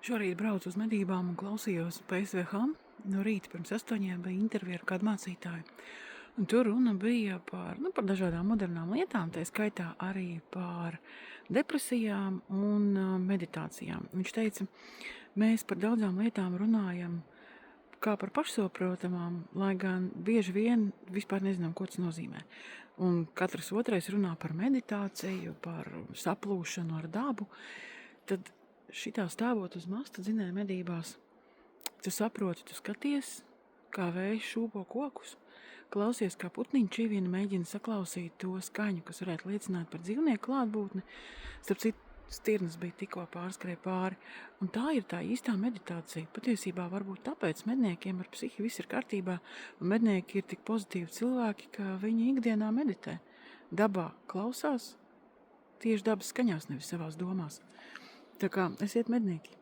Šorīt braucu uz medībām un klausījos PSVH. No rīta pirms 8 bija intervija ar kādu mācītāju. Un tur runa bija par dažādām modernām lietām, tā skaitā arī par depresijām un meditācijām. Viņš teica, mēs par daudzām lietām runājam kā par pašsaprotamām, lai gan bieži vien vispār nezinām, ko tas nozīmē. Un katrs otrais runā par meditāciju, par saplūšanu ar dabu. Tad šitā stāvot uz masta dzinēja medībās, tu saproti, tu skaties, kā vējš šūpo kokus, klausies, kā putniņi čivina, mēģina saklausīt to skaņu, kas varētu liecināt par dzīvnieku klātbūtni. Starp citu, stirnas bija tikko pārskrēja pāri. Un tā ir tā īstā meditācija. Patiesībā varbūt tāpēc medniekiem ar psihi viss ir kārtībā, un mednieki ir tik pozitīvi cilvēki, ka viņi ikdienā meditē. Dabā klausās tieši dabas skaņās, nevis savās domās. Tā kā esiet mednieki.